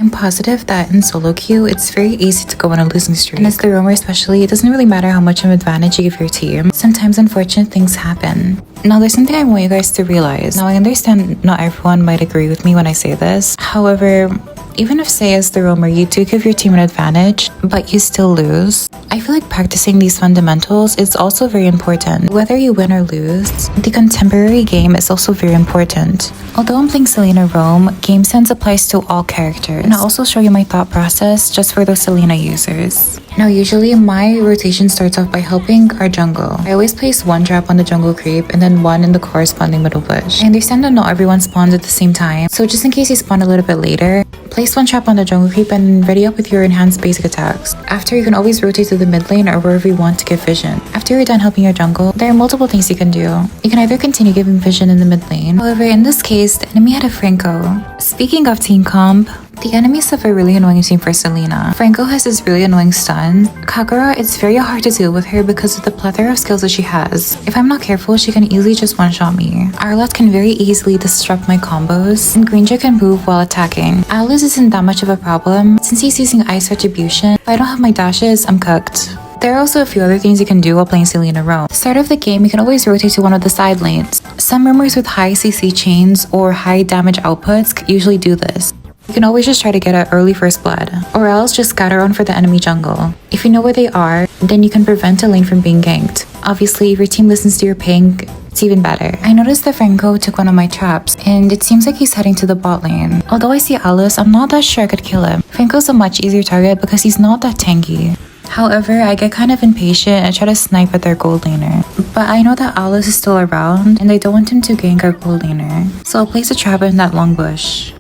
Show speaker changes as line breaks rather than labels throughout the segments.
I'm positive that in SoloQ, it's very easy to go on a losing streak. And as the roamer especially, it doesn't really matter how much of an advantage you give your team. Sometimes unfortunate things happen. Now there's something I want you guys to realize. Now I understand not everyone might agree with me when I say this. However, even if say as the roamer you do give your team an advantage, but you still lose, I feel like practicing these fundamentals is also very important. Whether you win or lose, the contemporary game is also very important. Although I'm playing Selena roam, Gamesense applies to all characters. And I'll also show you my thought process just for those Selena users. Now usually my rotation starts off by helping our jungle. I always place one trap on the jungle creep and then one in the corresponding middle bush. I understand that not everyone spawns at the same time, so just in case you spawn a little bit later, place one trap on the jungle creep and ready up with your enhanced basic attacks. After, you can always rotate to the mid lane or wherever you want to give vision. After you're done helping your jungle, there are multiple things you can do. You can either continue giving vision in the mid lane. However, in this case, the enemy had a Franco. Speaking of team comp, the enemies have a really annoying team for Selena. Franco has this really annoying stun. Kagura, it's very hard to deal with her because of the plethora of skills that she has. If I'm not careful, she can easily just one-shot me. Arlott can very easily disrupt my combos, and Granger can move while attacking. Alice isn't that much of a problem since he's using Ice Retribution. If I don't have my dashes, I'm cooked. There are also a few other things you can do while playing Selena roam. To start off the game, you can always rotate to one of the side lanes. Some roamers with high CC chains or high damage outputs usually do this. You can always just try to get an early first blood, or else just scatter around for the enemy jungle. If you know where they are, then you can prevent a lane from being ganked. Obviously, if your team listens to your ping, it's even better. I noticed that Franco took one of my traps, and it seems like he's heading to the bot lane. Although I see Alice, I'm not that sure I could kill him. Franco's a much easier target because he's not that tanky. However, I get kind of impatient and try to snipe at their gold laner. But I know that Alice is still around, and I don't want him to gank our gold laner. So I'll place a trap in that long bush.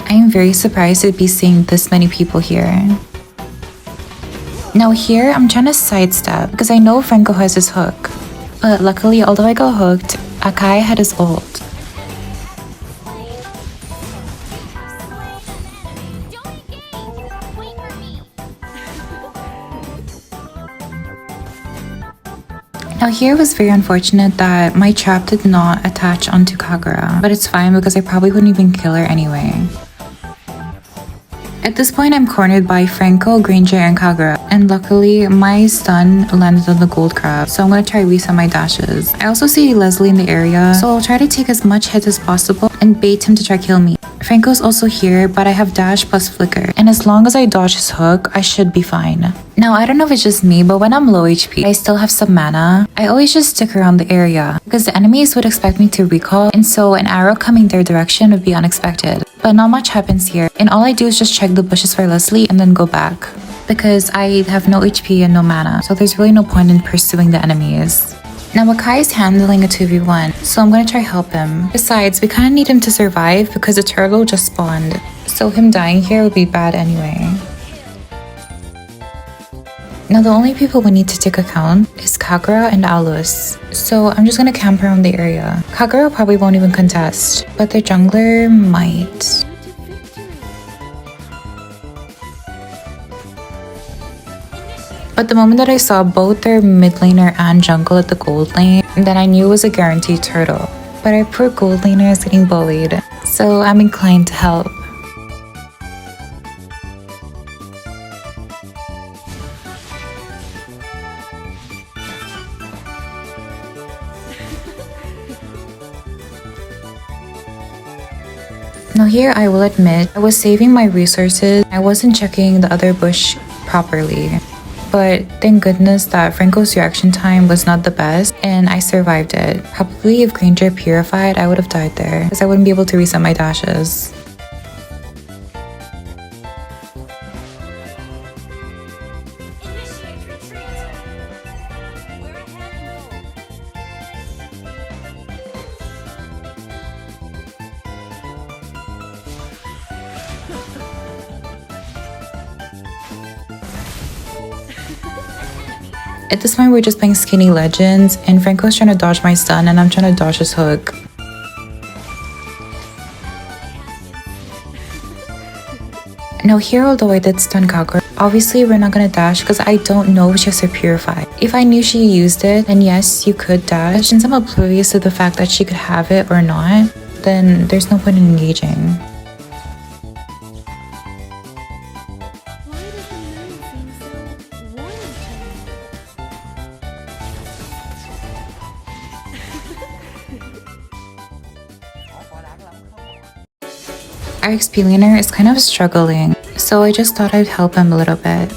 I am very surprised to be seeing this many people here. Now here, I'm trying to sidestep because I know Franco has his hook. But luckily, although I got hooked, Akai had his ult. Now here it was very unfortunate that my trap did not attach onto Kagura, but it's fine because I probably wouldn't even kill her anyway. At this point, I'm cornered by Franco, Granger, and Kagura, and luckily, my stun landed on the gold crab, so I'm gonna try reset my dashes. I also see Leslie in the area, so I'll try to take as much hits as possible and bait him to try kill me. Franco's also here, but I have dash plus flicker, and as long as I dodge his hook, I should be fine. Now, I don't know if it's just me, but when I'm low HP, I still have some mana. I always just stick around the area, because the enemies would expect me to recall, and so an arrow coming their direction would be unexpected. But not much happens here, and all I do is just check the bushes for Leslie and then go back. Because I have no HP and no mana, so there's really no point in pursuing the enemies. Now Akai is handling a 2v1, so I'm gonna try help him. Besides, we kinda need him to survive because the turtle just spawned, so him dying here would be bad anyway. Now the only people we need to take account is Kagura and Alice, so I'm just gonna camp around the area. Kagura probably won't even contest, but their jungler might. But the moment that I saw both their mid laner and jungle at the gold lane, then I knew it was a guaranteed turtle. But our poor gold laner is getting bullied, so I'm inclined to help. Now here I will admit, I was saving my resources. I wasn't checking the other bush properly. But thank goodness that Franco's reaction time was not the best and I survived it. Probably if Granger purified, I would have died there because I wouldn't be able to reset my dashes. At this point, we're just playing skinny legends, and Franco's trying to dodge my stun, and I'm trying to dodge his hook. Now here, although I did stun Kagura, Obviously, we're not gonna dash because I don't know if she has her Purify. If I knew she used it, then yes, you could dash. But since I'm oblivious to the fact that she could have it or not, then there's no point in engaging. Our explainer is kind of struggling, so I just thought I'd help him a little bit.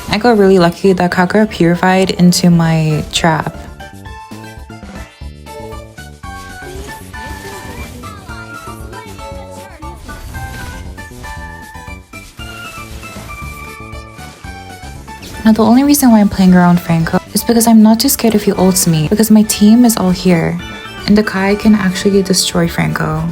I got really lucky that Kagura purified into my trap. Now the only reason why I'm playing around Franco is because I'm not too scared if he ults me, because my team is all here, and the Kai can actually destroy Franco.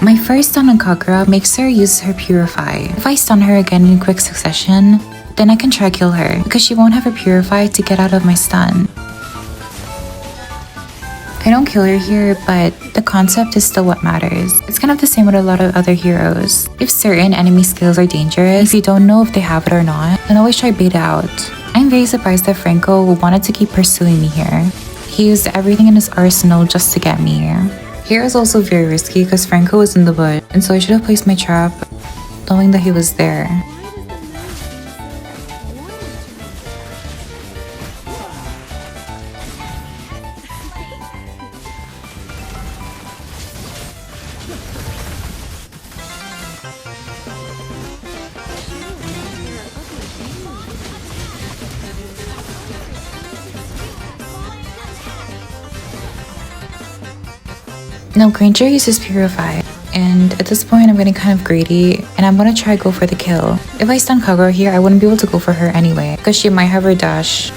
My first stun on Kagura makes her use her Purify. If I stun her again in quick succession, then I can try kill her because she won't have her Purify to get out of my stun. I don't kill her here, but the concept is still what matters. It's kind of the same with a lot of other heroes. If certain enemy skills are dangerous, if you don't know if they have it or not, then always try bait out. I'm very surprised that Franco wanted to keep pursuing me here. He used everything in his arsenal just to get me. Here is also very risky because Franco was in the bush, and so I should have placed my trap knowing that he was there. Now Granger uses Purify, and at this point I'm getting kind of greedy and I'm gonna try go for the kill. If I stun Kagura here, I wouldn't be able to go for her anyway because she might have her dash,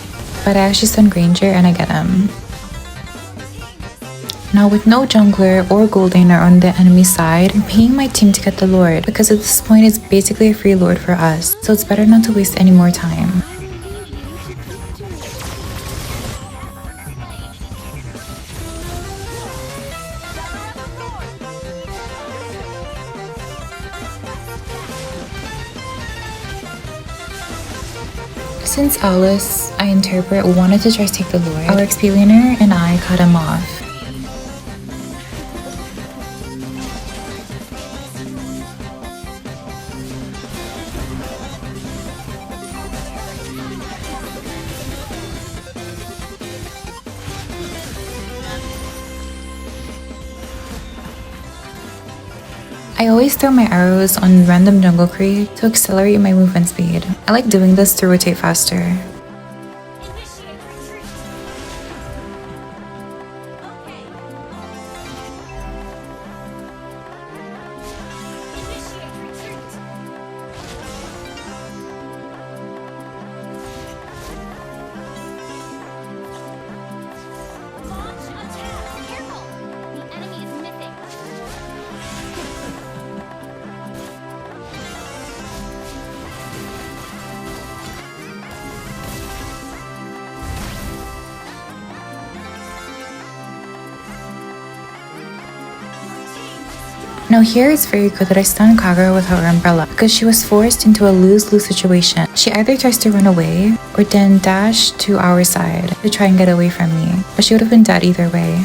but I actually stun Granger and I get him. Now with no jungler or goldaner on the enemy side, I'm paying my team to get the Lord because at this point it's basically a free Lord for us, so it's better not to waste any more time. Since Alice, I interpret, wanted to try to take the Lord, our explainer and I cut him off. I always throw my arrows on random jungle creep to accelerate my movement speed. I like doing this to rotate faster. Now here it's very good that I stunned Kagura with her umbrella because she was forced into a lose-lose situation. She either tries to run away or then dash to our side to try and get away from me, but she would have been dead either way.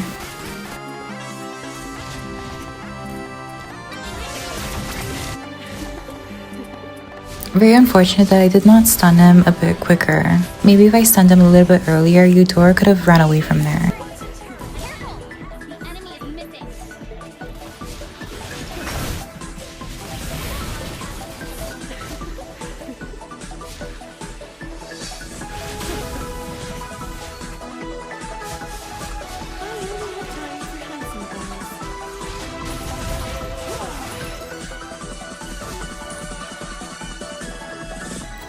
Very unfortunate that I did not stun him a bit quicker. Maybe if I stunned him a little bit earlier, Eudora could have run away from there.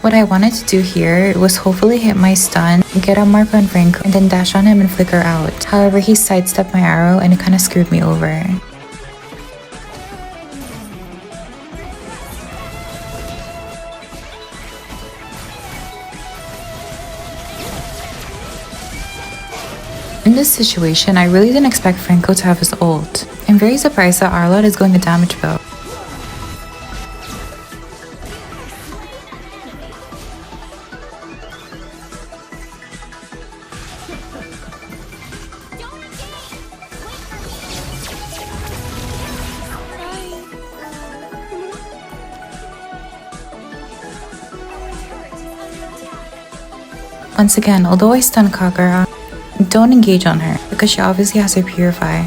What I wanted to do here was hopefully hit my stun, get a mark on Franco, and then dash on him and flicker out. However, he sidestepped my arrow and it kind of screwed me over. In this situation, I really didn't expect Franco to have his ult. I'm very surprised that Arlott is going to damage build. Once again, although I stun Kagura, don't engage on her because she obviously has her Purify.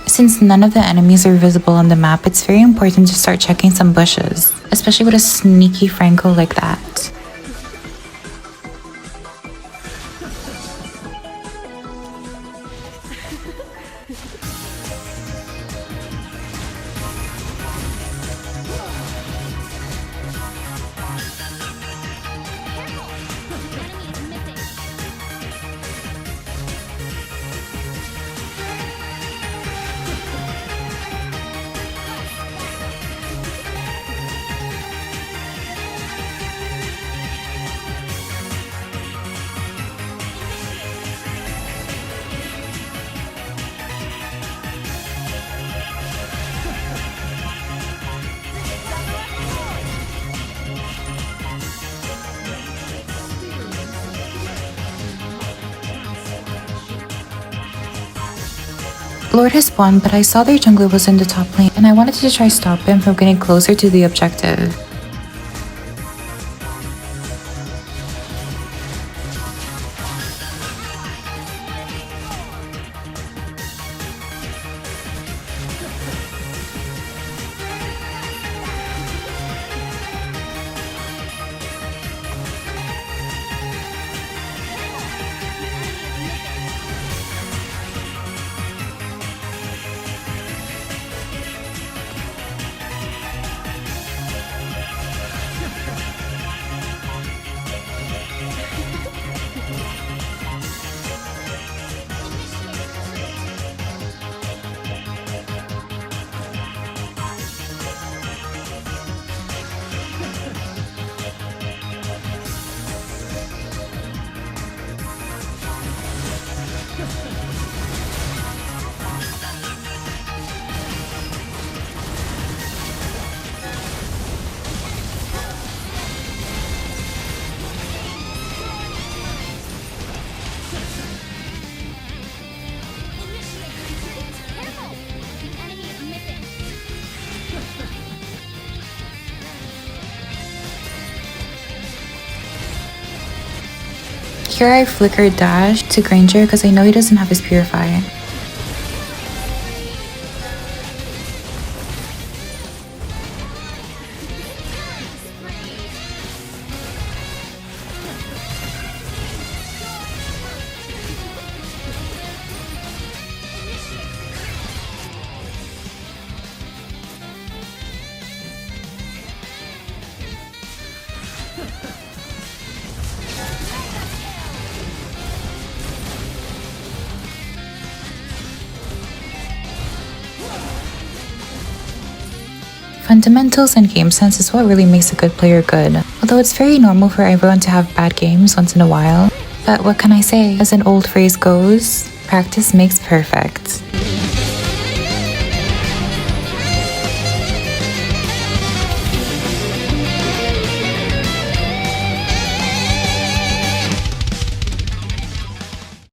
Since none of the enemies are visible on the map, it's very important to start checking some bushes, especially with a sneaky Franco like that. Lord has won, but I saw their jungler was in the top lane and I wanted to try stop him from getting closer to the objective. Here I flicker dash to Granger because I know he doesn't have his Purify. Fundamentals and Gamesense is what really makes a good player good. Although it's very normal for everyone to have bad games once in a while. But what can I say? As an old phrase goes, practice makes perfect.